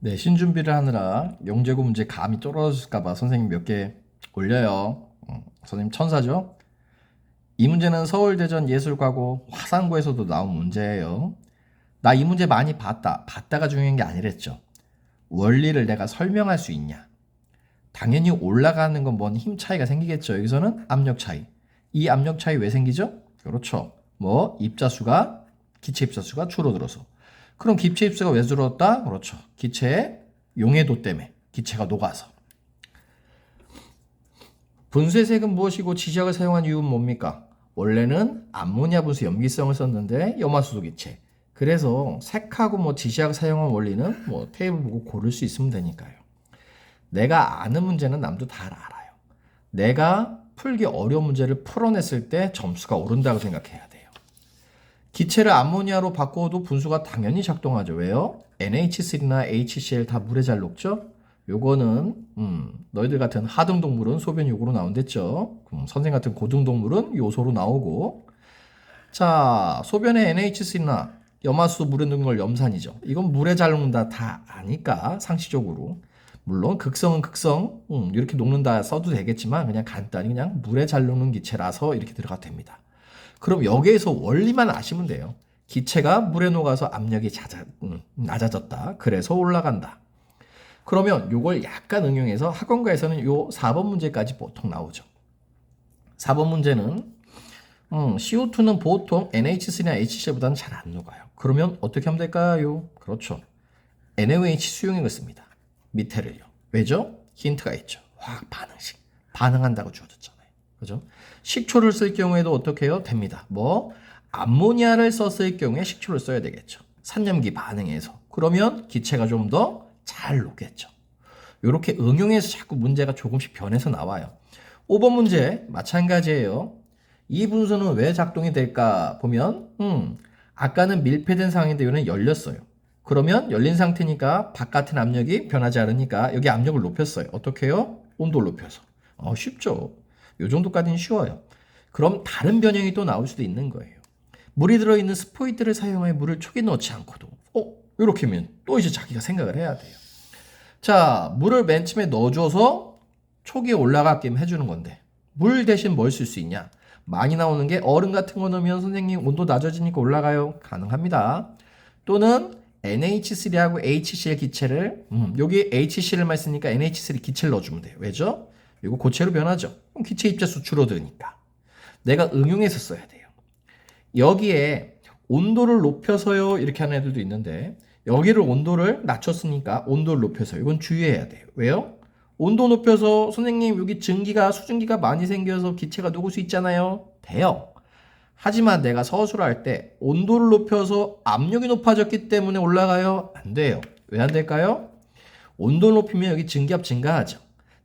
네, 신준비를 하느라 영재고 문제 감이 떨어질까봐 선생님 몇 개 올려요. 선생님 천사죠? 이 문제는 서울대전 예술과고 화상고에서도 나온 문제예요. 나 이 문제 많이 봤다. 봤다가 중요한 게 아니랬죠. 원리를 내가 설명할 수 있냐? 당연히 올라가는 건 뭔 힘 차이가 생기겠죠. 여기서는 압력 차이. 이 압력 차이 왜 생기죠? 그렇죠. 뭐 입자수가 기체 입자수가 줄어들어서. 그럼 기체 입자수가 왜 줄었다? 그렇죠. 기체의 용해도 때문에 기체가 녹아서. 분수의 색은 무엇이고 지시약을 사용한 이유는 뭡니까? 원래는 암모니아 분수 염기성을 썼는데 염화수소 기체. 그래서 색하고 뭐 지시약 사용한 원리는 뭐 테이블 보고 고를 수 있으면 되니까요. 내가 아는 문제는 남도 다 알아요. 내가 풀기 어려운 문제를 풀어냈을 때 점수가 오른다고 생각해야 돼요. 기체를 암모니아로 바꿔도 분수가 당연히 작동하죠. 왜요? NH3나 HCl 다 물에 잘 녹죠? 요거는 너희들 같은 하등동물은 소변 요구로 나온댔죠. 선생 같은 고등동물은 요소로 나오고. 자, 소변에 NH3나 염화수소 물에 녹는 걸 염산이죠. 이건 물에 잘 녹는다 다 아니까 상식적으로. 물론 극성은 극성 이렇게 녹는다 써도 되겠지만 그냥 간단히 그냥 물에 잘 녹는 기체라서 이렇게 들어가도 됩니다. 그럼 여기에서 원리만 아시면 돼요. 기체가 물에 녹아서 압력이 낮아졌다. 그래서 올라간다. 그러면 요걸 약간 응용해서 학원가에서는 요 4번 문제까지 보통 나오죠. 4번 문제는 CO2는 보통 NH3나 HCl보다는 잘 안 녹아요. 그러면 어떻게 하면 될까요? 그렇죠. NaOH 수용액을 씁니다. 밑에를요. 왜죠? 힌트가 있죠. 화학 반응식. 반응한다고 주어졌잖아요. 그죠? 식초를 쓸 경우에도 어떻게 해요? 됩니다. 뭐 암모니아를 썼을 경우에 식초를 써야 되겠죠. 산염기 반응해서. 그러면 기체가 좀 더 잘 녹겠죠. 이렇게 응용해서 자꾸 문제가 조금씩 변해서 나와요. 5번 문제 마찬가지예요. 이 분수는 왜 작동이 될까 보면 아까는 밀폐된 상황인데 이거는 열렸어요. 그러면 열린 상태니까 바깥의 압력이 변하지 않으니까 여기 압력을 높였어요. 어떻게 해요? 온도를 높여서. 쉽죠. 요 정도까지는 쉬워요. 그럼 다른 변형이 또 나올 수도 있는 거예요. 물이 들어있는 스포이드를 사용하여 물을 촉에 넣지 않고도 이렇게 하면 또 이제 자기가 생각을 해야 돼요. 자, 물을 맨 처음에 넣어줘서 촉이 올라가게 해주는 건데 물 대신 뭘 쓸 수 있냐? 많이 나오는 게 얼음 같은 거 넣으면 선생님 온도 낮아지니까 올라가요. 가능합니다. 또는 NH3하고 HCl 기체를 여기 HCl만 있으니까 NH3 기체를 넣어주면 돼요. 왜죠? 이거 고체로 변하죠. 그럼 기체 입자수 줄어드니까. 내가 응용해서 써야 돼요. 여기에 온도를 높여서요 이렇게 하는 애들도 있는데 여기를 온도를 낮췄으니까 온도를 높여서 이건 주의해야 돼요. 왜요? 온도 높여서 선생님 여기 수증기가 많이 생겨서 기체가 녹을 수 있잖아요. 돼요. 하지만 내가 서술을 할 때 온도를 높여서 압력이 높아졌기 때문에 올라가요? 안 돼요. 왜 안 될까요? 온도를 높이면 여기 증기압 증가하죠.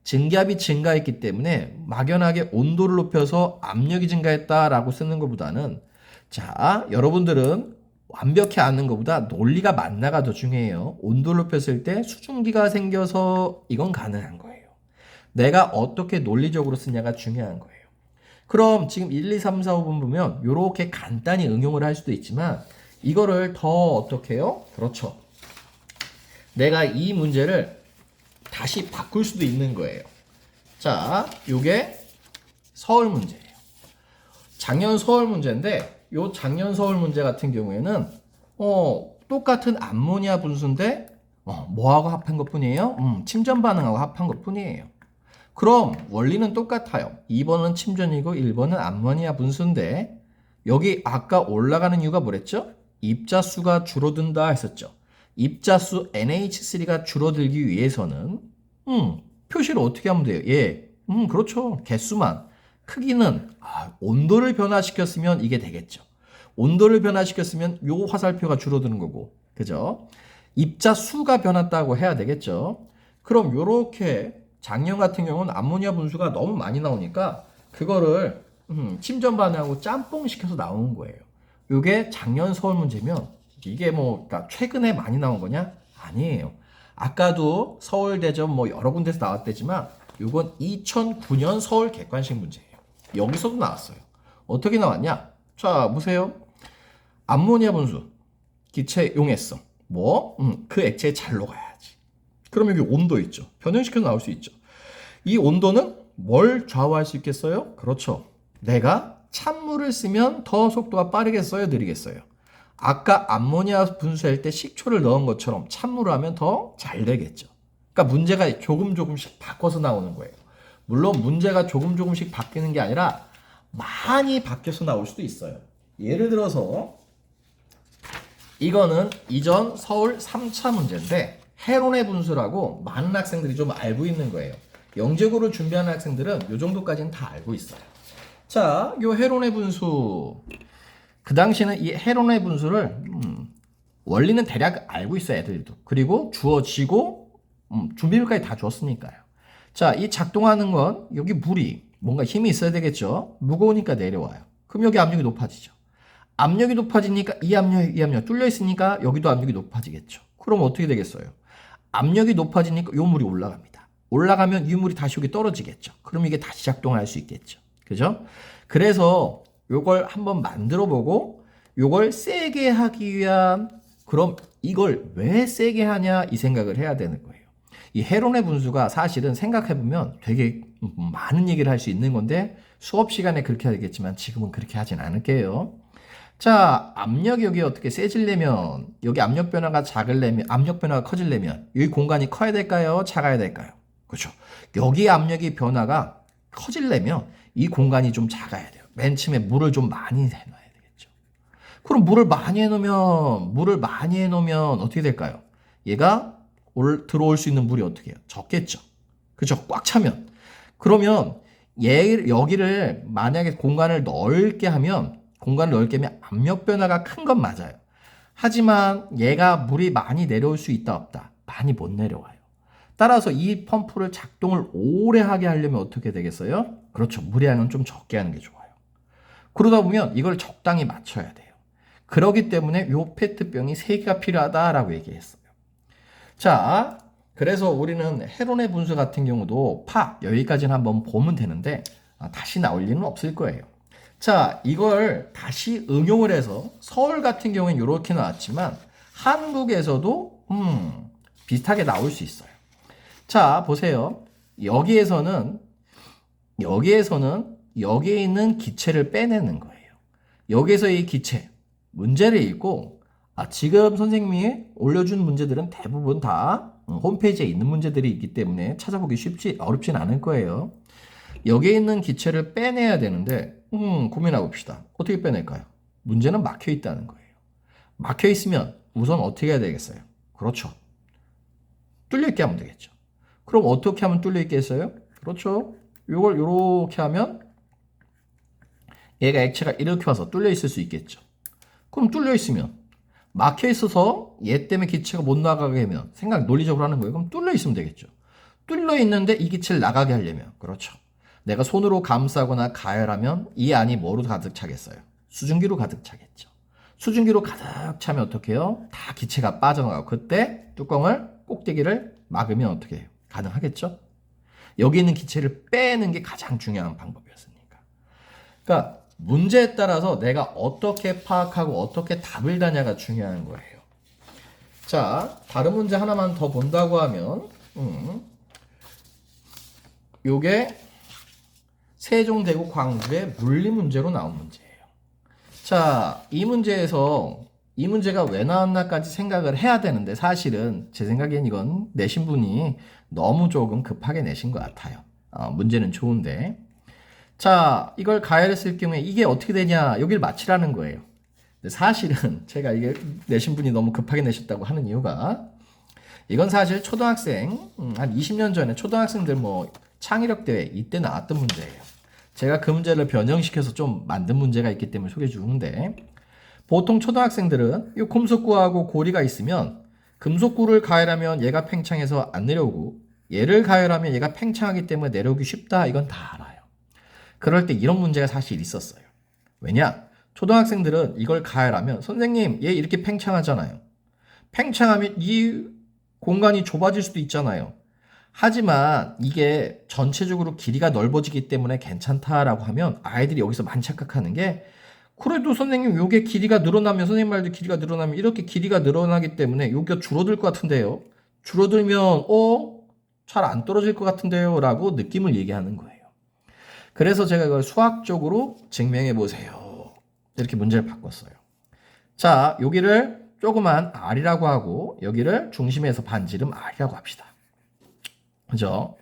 증기압이 증가했기 때문에 막연하게 온도를 높여서 압력이 증가했다라고 쓰는 것보다는 자, 여러분들은 완벽히 아는 것보다 논리가 맞나가 더 중요해요. 온도를 높였을 때 수증기가 생겨서 이건 가능한 거예요. 내가 어떻게 논리적으로 쓰냐가 중요한 거예요. 그럼 지금 1, 2, 3, 4, 5번 보면 이렇게 간단히 응용을 할 수도 있지만 이거를 더 어떻게 해요? 그렇죠. 내가 이 문제를 다시 바꿀 수도 있는 거예요. 자, 요게 서울 문제예요. 작년 서울 문제인데 요 작년 서울 문제 같은 경우에는 똑같은 암모니아 분수인데 뭐하고 합한 것뿐이에요? 침전 반응하고 합한 것뿐이에요. 그럼 원리는 똑같아요. 2번은 침전이고 1번은 암모니아 분수인데 여기 아까 올라가는 이유가 뭐랬죠? 입자수가 줄어든다 했었죠. 입자수 NH3가 줄어들기 위해서는 표시를 어떻게 하면 돼요? 그렇죠. 개수만. 크기는 온도를 변화시켰으면 이게 되겠죠. 온도를 변화시켰으면 요 화살표가 줄어드는 거고. 그죠? 입자수가 변했다고 해야 되겠죠. 그럼 요렇게 작년 같은 경우는 암모니아 분수가 너무 많이 나오니까 그거를 침전 반응하고 짬뽕 시켜서 나오는 거예요. 요게 작년 서울 문제면 이게 그러니까 최근에 많이 나온 거냐? 아니에요. 아까도 서울대전 여러 군데서 나왔대지만 요건 2009년 서울 객관식 문제예요. 여기서도 나왔어요. 어떻게 나왔냐? 자, 보세요. 암모니아 분수, 기체 용해성. 그 액체에 잘 녹아야지. 그럼 여기 온도 있죠. 변형시켜서 나올 수 있죠. 이 온도는 뭘 좌우할 수 있겠어요? 그렇죠. 내가 찬물을 쓰면 더 속도가 빠르겠어요? 느리겠어요? 아까 암모니아 분수할 때 식초를 넣은 것처럼 찬물을 하면 더 잘 되겠죠. 그러니까 문제가 조금씩 바꿔서 나오는 거예요. 물론 문제가 조금씩 바뀌는 게 아니라 많이 바뀌어서 나올 수도 있어요. 예를 들어서 이거는 이전 서울 3차 문제인데 헤론의 분수라고 많은 학생들이 좀 알고 있는 거예요. 영재고를 준비하는 학생들은 이 정도까지는 다 알고 있어요. 자, 요 헤론의 분수. 그 당시에는 이 헤론의 분수를 원리는 대략 알고 있어요, 애들도. 그리고 주어지고 준비물까지 다 줬으니까요. 자, 이 작동하는 건 여기 물이 뭔가 힘이 있어야 되겠죠. 무거우니까 내려와요. 그럼 여기 압력이 높아지죠. 압력이 높아지니까 이 압력 뚫려 있으니까 여기도 압력이 높아지겠죠. 그럼 어떻게 되겠어요? 압력이 높아지니까 요 물이 올라갑니다. 올라가면 이 물이 다시 여기 떨어지겠죠. 그럼 이게 다시 작동을 할 수 있겠죠. 그죠? 그래서 요걸 한번 만들어 보고 요걸 세게 하기 위한 그럼 이걸 왜 세게 하냐 이 생각을 해야 되는 거예요. 이 헤론의 분수가 사실은 생각해보면 되게 많은 얘기를 할 수 있는 건데 수업 시간에 그렇게 하겠지만 지금은 그렇게 하진 않을게요. 자, 압력이 여기 어떻게 세지려면 여기 압력 변화가 작으려면 압력 변화가 커지려면 여기 공간이 커야 될까요? 작아야 될까요? 그렇죠. 여기 압력이 변화가 커지려면 이 공간이 좀 작아야 돼요. 맨 처음에 물을 좀 많이 해놔야 되겠죠. 그럼 물을 많이 해놓으면 어떻게 될까요? 얘가 들어올 수 있는 물이 어떻게 해요? 적겠죠. 그죠? 꽉 차면. 그러면 여기를 만약에 공간을 넓게 하면 압력 변화가 큰 건 맞아요. 하지만 얘가 물이 많이 내려올 수 있다 없다? 많이 못 내려와요. 따라서 이 펌프를 작동을 오래 하게 하려면 어떻게 되겠어요? 그렇죠. 물의 양은 좀 적게 하는 게 좋아요. 그러다 보면 이걸 적당히 맞춰야 돼요. 그렇기 때문에 요 페트병이 3개가 필요하다라고 얘기했어요. 자, 그래서 우리는 헤론의 분수 같은 경우도 여기까지는 한번 보면 되는데 다시 나올 일은 없을 거예요. 자, 이걸 다시 응용을 해서 서울 같은 경우는 이렇게 나왔지만 한국에서도 비슷하게 나올 수 있어요. 자, 보세요. 여기에서는 여기에 있는 기체를 빼내는 거예요. 여기에서 이 기체, 문제를 읽고 지금 선생님이 올려준 문제들은 대부분 다 홈페이지에 있는 문제들이 있기 때문에 찾아보기 어렵진 않을 거예요. 여기에 있는 기체를 빼내야 되는데 고민해 봅시다. 어떻게 빼낼까요? 문제는 막혀 있다는 거예요. 막혀 있으면 우선 어떻게 해야 되겠어요? 그렇죠. 뚫려 있게 하면 되겠죠. 그럼 어떻게 하면 뚫려 있겠어요? 그렇죠. 이걸 이렇게 하면 얘가 액체가 이렇게 와서 뚫려 있을 수 있겠죠. 그럼 뚫려 있으면 막혀 있어서 얘 때문에 기체가 못 나가게 하면 논리적으로 하는 거예요. 그럼 뚫려 있으면 되겠죠. 뚫려 있는데 이 기체를 나가게 하려면 그렇죠. 내가 손으로 감싸거나 가열하면 이 안이 뭐로 가득 차겠어요? 수증기로 가득 차겠죠. 수증기로 가득 차면 어떻게 해요? 다 기체가 빠져나가고 그때 뚜껑을 꼭대기를 막으면 어떻게 해요? 가능하겠죠? 여기 있는 기체를 빼는 게 가장 중요한 방법이었으니까. 그러니까 문제에 따라서 내가 어떻게 파악하고 어떻게 답을 다냐가 중요한 거예요. 자, 다른 문제 하나만 더 본다고 하면 요게 세종대구 광주의 물리 문제로 나온 문제예요. 자, 이 문제가 왜 나왔나까지 생각을 해야 되는데 사실은 제 생각엔 이건 내신 분이 너무 조금 급하게 내신 것 같아요. 문제는 좋은데. 자, 이걸 가열했을 경우에 이게 어떻게 되냐 여기를 맞히라는 거예요. 근데 사실은 제가 이게 내신 분이 너무 급하게 내셨다고 하는 이유가 이건 사실 초등학생 한 20년 전에 초등학생들 창의력 대회 이때 나왔던 문제예요. 제가 그 문제를 변형시켜서 좀 만든 문제가 있기 때문에 소개해 주는데 보통 초등학생들은 이 금속구하고 고리가 있으면 금속구를 가열하면 얘가 팽창해서 안 내려오고 얘를 가열하면 얘가 팽창하기 때문에 내려오기 쉽다. 이건 다 알아요. 그럴 때 이런 문제가 사실 있었어요. 왜냐? 초등학생들은 이걸 가열하면 선생님 얘 이렇게 팽창하잖아요. 팽창하면 이 공간이 좁아질 수도 있잖아요. 하지만 이게 전체적으로 길이가 넓어지기 때문에 괜찮다라고 하면 아이들이 여기서 많이 착각하는 게 그래도 선생님 요게 길이가 늘어나면 선생님 말도 길이가 늘어나면 이렇게 길이가 늘어나기 때문에 여기가 줄어들 것 같은데요. 줄어들면 잘 안 떨어질 것 같은데요 라고 느낌을 얘기하는 거예요. 그래서 제가 이걸 수학적으로 증명해 보세요. 이렇게 문제를 바꿨어요. 자, 여기를 조그만 r이라고 하고 여기를 중심에서 반지름 r이라고 합시다. 그죠?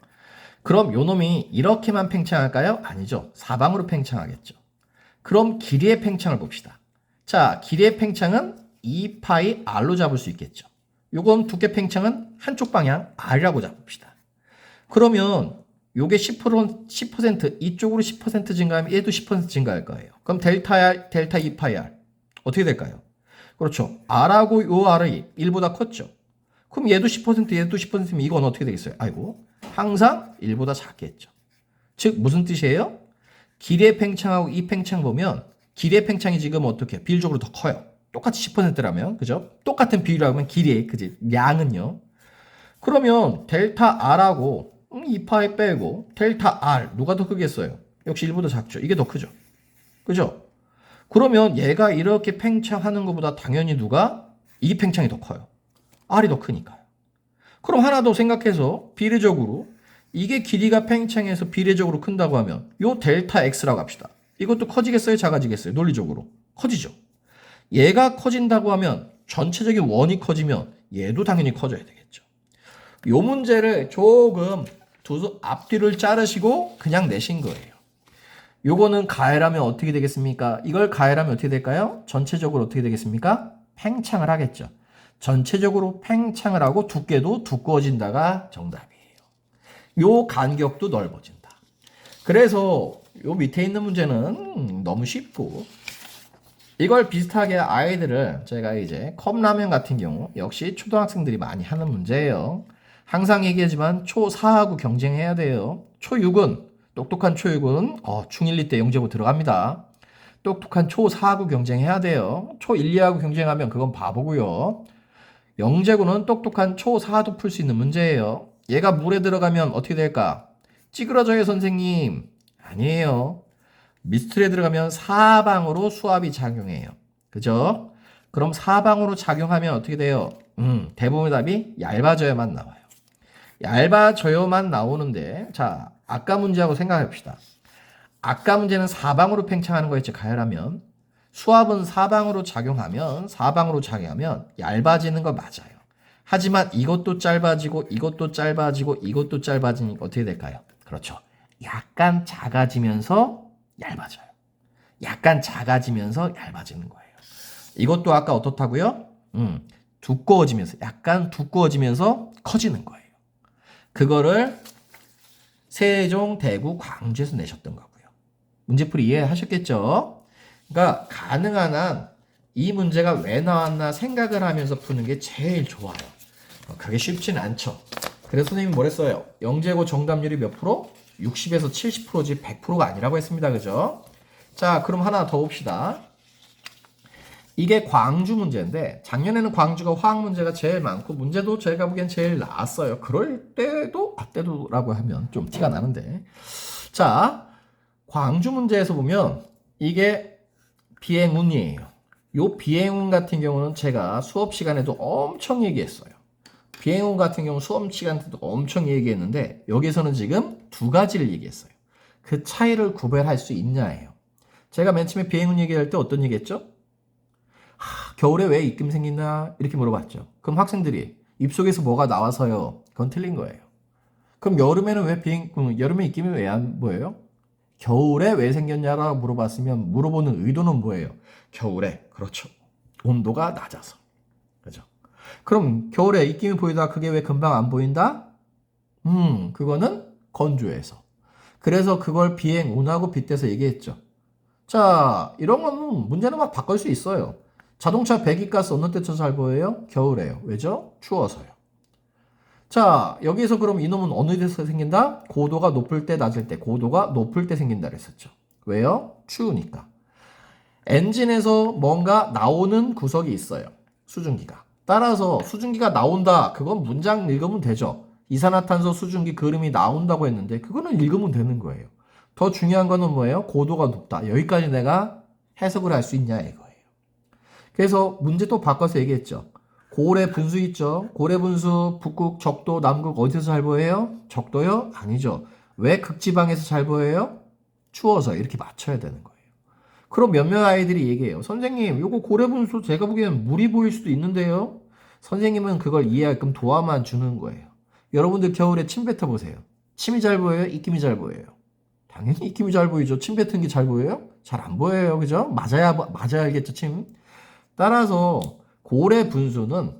그럼 요 놈이 이렇게만 팽창할까요? 아니죠. 사방으로 팽창하겠죠. 그럼 길이의 팽창을 봅시다. 자, 길이의 팽창은 2파이 r로 잡을 수 있겠죠. 요건 두께 팽창은 한쪽 방향 r이라고 잡읍시다. 그러면 요게 10% 이쪽으로 10% 증가하면 얘도 10% 증가할 거예요. 그럼 델타 R, 델타 2파이 R 어떻게 될까요? 그렇죠. R하고 요 R이 1보다 컸죠. 그럼 얘도 10% 얘도 10%면 이건 어떻게 되겠어요? 아이고 항상 1보다 작겠죠. 즉 무슨 뜻이에요? 길이의 팽창하고 이 팽창 보면 길이의 팽창이 지금 어떻게 비율적으로 더 커요. 똑같이 10%라면 그죠? 똑같은 비율이라면 길이의 그지 양은요. 그러면 델타 R하고 2파이 빼고 델타 R 누가 더 크겠어요? 역시 1보다 작죠. 이게 더 크죠. 그죠? 그러면 얘가 이렇게 팽창하는 것보다 당연히 누가 이 팽창이 더 커요. R이 더 크니까요. 그럼 하나 더 생각해서 비례적으로 이게 길이가 팽창해서 비례적으로 큰다고 하면 요 델타 X라고 합시다. 이것도 커지겠어요? 작아지겠어요? 논리적으로 커지죠. 얘가 커진다고 하면 전체적인 원이 커지면 얘도 당연히 커져야 되겠죠. 요 문제를 조금 앞뒤를 자르시고 그냥 내신 거예요. 요거는 가해라면 어떻게 되겠습니까? 이걸 가해라면 어떻게 될까요? 전체적으로 어떻게 되겠습니까? 팽창을 하겠죠. 전체적으로 팽창을 하고 두께도 두꺼워진다가 정답이에요. 요 간격도 넓어진다. 그래서 요 밑에 있는 문제는 너무 쉽고 이걸 비슷하게 아이들을 제가 이제 컵라면 같은 경우 역시 초등학생들이 많이 하는 문제예요. 항상 얘기하지만 초4하고 경쟁해야 돼요. 초6은 똑똑한 초6은 중1, 2 때 영재고 들어갑니다. 똑똑한 초4하고 경쟁해야 돼요. 초1, 2하고 경쟁하면 그건 바보고요. 영재고는 똑똑한 초4도 풀 수 있는 문제예요. 얘가 물에 들어가면 어떻게 될까? 찌그러져요 선생님. 아니에요. 미스트에 들어가면 사방으로 수압이 작용해요. 그죠? 그럼 사방으로 작용하면 어떻게 돼요? 대부분의 답이 얇아져야만 나와요. 얇아져야만 나오는데 자 아까 문제하고 생각해봅시다. 아까 문제는 사방으로 팽창하는 거였죠. 가열하면 수압은 사방으로 작용하면 얇아지는 거 맞아요. 하지만 이것도 짧아지고 이것도 짧아지고 이것도 짧아지니까 어떻게 될까요? 그렇죠. 약간 작아지면서 얇아져요. 약간 작아지면서 얇아지는 거예요. 이것도 아까 어떻다고요? 두꺼워지면서 약간 두꺼워지면서 커지는 거예요. 그거를 세종, 대구, 광주에서 내셨던 거고요. 문제풀이 이해하셨겠죠? 그러니까 가능한 한 이 문제가 왜 나왔나 생각을 하면서 푸는 게 제일 좋아요. 그게 쉽지는 않죠. 그래서 선생님이 뭐랬어요? 영재고 정답률이 몇 프로? 60에서 70%지 100%가 아니라고 했습니다. 그죠? 자, 그럼 하나 더 봅시다. 이게 광주 문제인데 작년에는 광주가 화학 문제가 제일 많고 문제도 제가 보기엔 제일 나았어요. 그럴 때도 때도라고 하면 좀 티가 나는데 자 광주 문제에서 보면 이게 비행운이에요. 요 비행운 같은 경우는 제가 수업 시간에도 엄청 얘기했어요. 비행운 같은 경우 수업 시간 때도 엄청 얘기했는데 여기서는 지금 두 가지를 얘기했어요. 그 차이를 구별할 수 있냐예요. 제가 맨 처음에 비행운 얘기할 때 어떤 얘기했죠? 겨울에 왜 입김 생긴다? 이렇게 물어봤죠. 그럼 학생들이 입속에서 뭐가 나와서요? 그건 틀린 거예요. 그럼 여름에는 여름에 입김이 왜 안 보여요? 겨울에 왜 생겼냐라고 물어봤으면 물어보는 의도는 뭐예요? 겨울에 그렇죠. 온도가 낮아서. 그죠? 그럼 겨울에 입김이 보이다 그게 왜 금방 안 보인다? 그거는 건조해서. 그래서 그걸 비행운하고 빗대서 얘기했죠. 자, 이런 건 문제는 막 바꿀 수 있어요. 자동차 배기가스 어느 때 잘 보여요? 겨울에요. 왜죠? 추워서요. 자, 여기서 그럼 이놈은 어느 데서 생긴다? 고도가 높을 때, 낮을 때. 고도가 높을 때 생긴다 그랬었죠. 왜요? 추우니까. 엔진에서 뭔가 나오는 구석이 있어요. 수증기가. 따라서 수증기가 나온다. 그건 문장 읽으면 되죠. 이산화탄소 수증기 그림이 나온다고 했는데 그거는 읽으면 되는 거예요. 더 중요한 거는 뭐예요? 고도가 높다. 여기까지 내가 해석을 할 수 있냐 이거예요. 그래서 문제 또 바꿔서 얘기했죠. 고래 분수 있죠? 고래 분수 북극, 적도, 남극 어디서 잘 보여요? 적도요? 아니죠. 왜 극지방에서 잘 보여요? 추워서 이렇게 맞춰야 되는 거예요. 그럼 몇몇 아이들이 얘기해요. 선생님, 요거 고래 분수 제가 보기에는 물이 보일 수도 있는데요. 선생님은 그걸 이해하게끔 도와만 주는 거예요. 여러분들 겨울에 침 뱉어 보세요. 침이 잘 보여요? 입김이 잘 보여요? 당연히 입김이 잘 보이죠. 침 뱉은 게 잘 보여요? 잘 안 보여요. 그죠? 맞아야 알겠죠, 침. 따라서 고래 분수는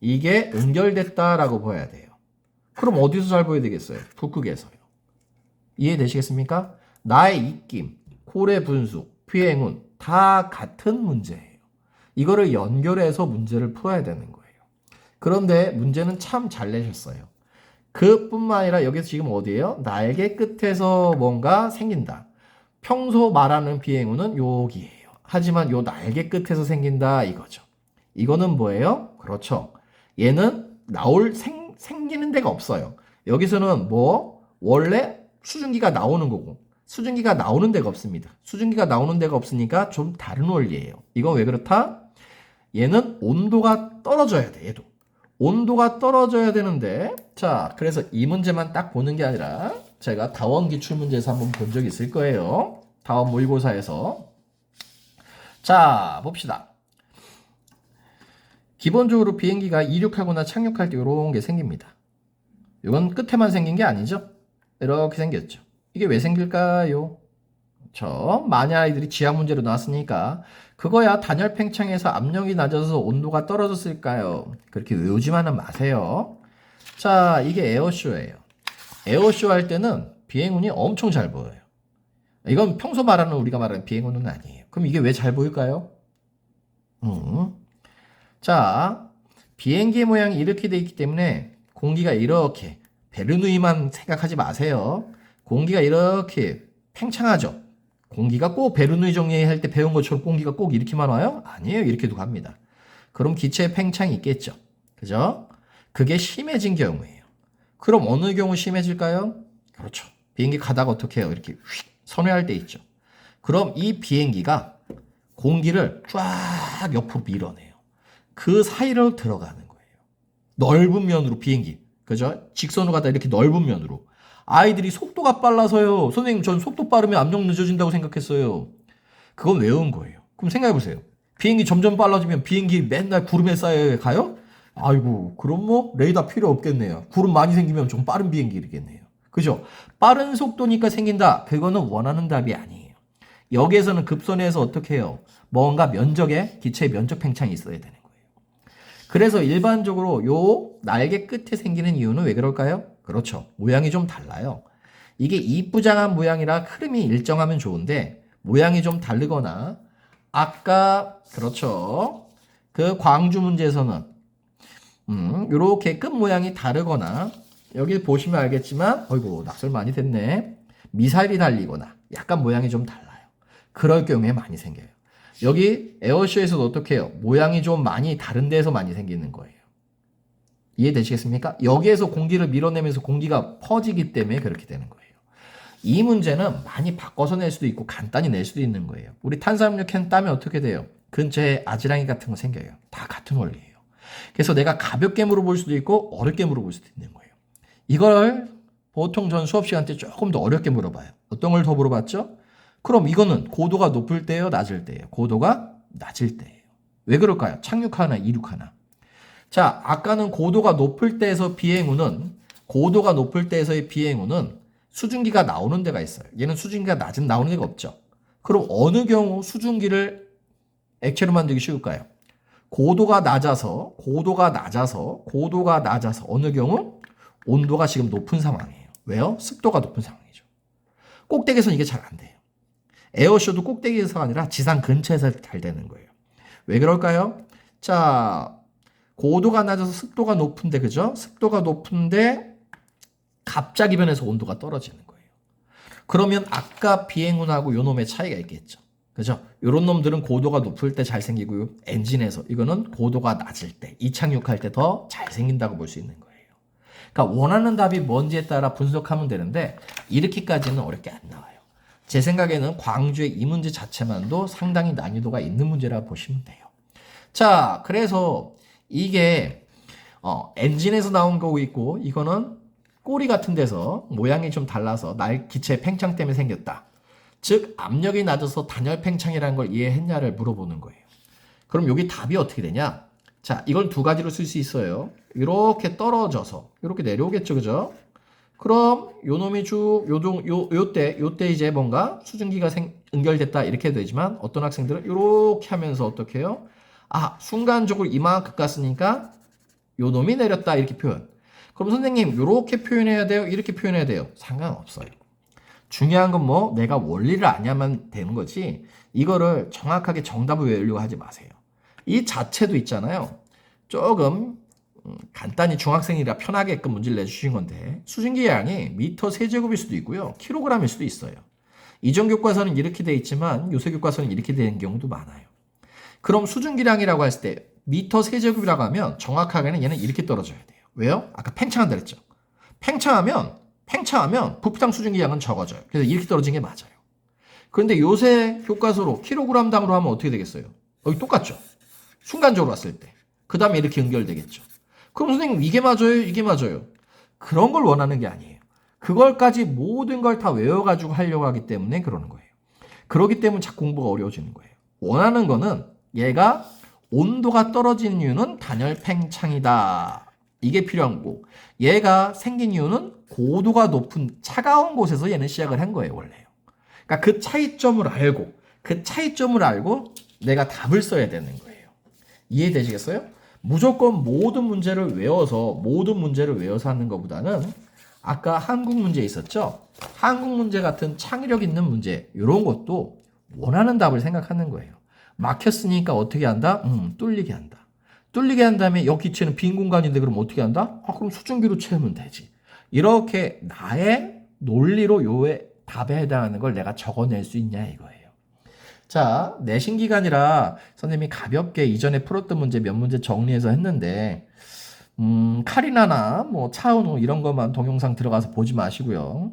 이게 연결됐다라고 봐야 돼요. 그럼 어디서 잘 보여야 되겠어요? 북극에서요. 이해되시겠습니까? 나의 입김, 고래 분수, 비행운 다 같은 문제예요. 이거를 연결해서 문제를 풀어야 되는 거예요. 그런데 문제는 참 잘 내셨어요. 그뿐만 아니라 여기서 지금 어디예요? 날개 끝에서 뭔가 생긴다. 평소 말하는 비행운은 여기예요. 하지만 요 날개 끝에서 생긴다 이거죠. 이거는 뭐예요? 그렇죠. 얘는 생기는 데가 없어요. 여기서는 뭐 원래 수증기가 나오는 거고 수증기가 나오는 데가 없습니다. 수증기가 나오는 데가 없으니까 좀 다른 원리예요. 이건 왜 그렇다? 얘는 온도가 떨어져야 돼. 얘도. 온도가 떨어져야 되는데 자 그래서 이 문제만 딱 보는 게 아니라 제가 다원 기출문제에서 한번 본 적이 있을 거예요. 다원 모의고사에서 자 봅시다. 기본적으로 비행기가 이륙하거나 착륙할 때 이런 게 생깁니다. 이건 끝에만 생긴 게 아니죠. 이렇게 생겼죠. 이게 왜 생길까요? 그렇죠. 많은 아이들이 지학 문제로 나왔으니까 그거야 단열 팽창에서 압력이 낮아서 온도가 떨어졌을까요? 그렇게 외우지만은 마세요. 자, 이게 에어쇼예요. 에어쇼 할 때는 비행운이 엄청 잘 보여요. 이건 평소 말하는 우리가 말하는 비행운은 아니에요. 그럼 이게 왜 잘 보일까요? 자, 비행기 모양이 이렇게 돼 있기 때문에 공기가 이렇게 베르누이만 생각하지 마세요. 공기가 이렇게 팽창하죠. 공기가 꼭 베르누이 정리할 때 배운 것처럼 공기가 꼭 이렇게만 와요? 아니에요. 이렇게도 갑니다. 그럼 기체에 팽창이 있겠죠. 그죠? 그게 심해진 경우예요. 그럼 어느 경우 심해질까요? 그렇죠. 비행기 가다가 어떻게 해요? 이렇게 휙 선회할 때 있죠. 그럼 이 비행기가 공기를 쫙 옆으로 밀어내요. 그 사이로 들어가는 거예요. 넓은 면으로 비행기. 그죠? 직선으로 가다 이렇게 넓은 면으로. 아이들이 속도가 빨라서요. 선생님, 전 속도 빠르면 압력 늦어진다고 생각했어요. 그건 외운 거예요. 그럼 생각해보세요. 비행기 점점 빨라지면 비행기 맨날 구름에 쌓여 가요? 아이고, 그럼 뭐 레이더 필요 없겠네요. 구름 많이 생기면 좀 빠른 비행기겠네요. 그죠? 빠른 속도니까 생긴다. 그거는 원하는 답이 아니에요. 여기에서는 급선에서 어떻게 해요? 뭔가 면적에, 기체의 면적 팽창이 있어야 되는 거예요. 그래서 일반적으로 요 날개 끝에 생기는 이유는 왜 그럴까요? 그렇죠. 모양이 좀 달라요. 이게 이쁘장한 모양이라 흐름이 일정하면 좋은데 모양이 좀 다르거나 아까 그렇죠. 그 광주 문제에서는 요렇게 끝 모양이 다르거나 여기 보시면 알겠지만 어이구 낙설 많이 됐네. 미사일이 달리거나 약간 모양이 좀 달라요. 그럴 경우에 많이 생겨요. 여기 에어쇼에서도 어떻게 해요? 모양이 좀 많이 다른 데서 많이 생기는 거예요. 이해되시겠습니까? 여기에서 공기를 밀어내면서 공기가 퍼지기 때문에 그렇게 되는 거예요. 이 문제는 많이 바꿔서 낼 수도 있고 간단히 낼 수도 있는 거예요. 우리 탄산음료 캔 따면 어떻게 돼요? 근처에 아지랑이 같은 거 생겨요. 다 같은 원리예요. 그래서 내가 가볍게 물어볼 수도 있고 어렵게 물어볼 수도 있는 거예요. 이걸 보통 전 수업 시간 때 조금 더 어렵게 물어봐요. 어떤 걸 더 물어봤죠? 그럼 이거는 고도가 높을 때예요? 낮을 때예요? 고도가 낮을 때예요. 왜 그럴까요? 착륙하나 이륙하나. 자, 아까는 고도가 높을 때에서 고도가 높을 때에서의 비행운은 수증기가 나오는 데가 있어요. 얘는 수증기가 낮은 나오는 데가 없죠. 그럼 어느 경우 수증기를 액체로 만들기 쉬울까요? 고도가 낮아서 어느 경우 온도가 지금 높은 상황이에요. 왜요? 습도가 높은 상황이죠. 꼭대기에서는 이게 잘 안 돼요. 에어쇼도 꼭대기에서가 아니라 지상 근처에서 잘 되는 거예요. 왜 그럴까요? 자, 고도가 낮아서 습도가 높은데, 그죠? 습도가 높은데 갑자기 변해서 온도가 떨어지는 거예요. 그러면 아까 비행운하고 요 놈의 차이가 있겠죠. 그죠? 요런 놈들은 고도가 높을 때 잘 생기고요. 엔진에서 이거는 고도가 낮을 때, 이착륙할 때 더 잘 생긴다고 볼 수 있는 거예요. 그러니까 원하는 답이 뭔지에 따라 분석하면 되는데 이렇게까지는 어렵게 안 나와요. 제 생각에는 광주의 이 문제 자체만도 상당히 난이도가 있는 문제라고 보시면 돼요. 자, 그래서 이게 엔진에서 나온 거고 있고 이거는 꼬리 같은 데서 모양이 좀 달라서 기체 팽창 때문에 생겼다. 즉 압력이 낮아서 단열 팽창이라는 걸 이해했냐를 물어보는 거예요. 그럼 여기 답이 어떻게 되냐? 자, 이걸 두 가지로 쓸 수 있어요. 이렇게 떨어져서 이렇게 내려오겠죠, 그죠? 그럼 요 놈이 쭉 요때 이제 뭔가 수증기가 연결됐다 이렇게 되지만 어떤 학생들은 이렇게 하면서 어떻게 해요? 아, 순간적으로 이만큼 갔으니까 요 놈이 내렸다 이렇게 표현. 그럼 선생님 이렇게 표현해야 돼요? 이렇게 표현해야 돼요? 상관없어요. 중요한 건 뭐 내가 원리를 아냐면 되는 거지 이거를 정확하게 정답을 외우려고 하지 마세요. 이 자체도 있잖아요. 조금 간단히 중학생이라 편하게끔 문제를 내주신 건데 수증기 양이 미터 세제곱일 수도 있고요. 킬로그램일 수도 있어요. 이전 교과서는 이렇게 돼 있지만 요새 교과서는 이렇게 되는 경우도 많아요. 그럼 수증기량이라고 했을 때 미터 세제곱이라고 하면 정확하게는 얘는 이렇게 떨어져야 돼요. 왜요? 아까 팽창한다 그랬죠. 팽창하면 부피당 수증기량은 적어져요. 그래서 이렇게 떨어진 게 맞아요. 그런데 요새 교과서로 킬로그램당으로 하면 어떻게 되겠어요? 여기 똑같죠. 순간적으로 왔을 때. 그 다음에 이렇게 연결되겠죠. 그럼 선생님 이게 맞아요? 이게 맞아요? 그런 걸 원하는 게 아니에요. 그걸까지 모든 걸 다 외워가지고 하려고 하기 때문에 그러는 거예요. 그러기 때문에 자꾸 공부가 어려워지는 거예요. 원하는 거는 얘가 온도가 떨어지는 이유는 단열 팽창이다. 이게 필요한 거고 얘가 생긴 이유는 고도가 높은 차가운 곳에서 얘는 시작을 한 거예요. 원래요. 그러니까 그 차이점을 알고 내가 답을 써야 되는 거예요. 이해되시겠어요? 무조건 모든 문제를 외워서 하는 것보다는 아까 한국 문제 있었죠? 한국 문제 같은 창의력 있는 문제 이런 것도 원하는 답을 생각하는 거예요. 막혔으니까 어떻게 한다? 뚫리게 한다. 뚫리게 한 다음에 여기 기체는 빈 공간인데 그럼 어떻게 한다? 그럼 수증기로 채우면 되지. 이렇게 나의 논리로 요의 답에 해당하는 걸 내가 적어낼 수 있냐 이거예요. 자, 내신 기간이라 선생님이 가볍게 이전에 풀었던 문제 몇 문제 정리해서 했는데 카리나나 뭐 차은우 이런 것만 동영상 들어가서 보지 마시고요.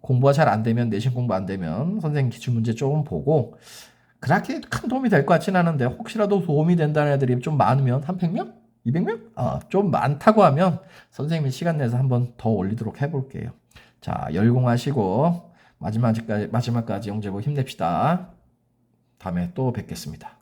공부가 잘 안 되면 내신 공부 안 되면 선생님 기출문제 조금 보고 그렇게 큰 도움이 될 것 같지는 않은데 혹시라도 도움이 된다는 애들이 좀 많으면 한 100명? 200명? 좀 많다고 하면 선생님이 시간 내서 한번 더 올리도록 해볼게요. 자, 열공하시고 마지막까지 영재고 힘냅시다. 다음에 또 뵙겠습니다.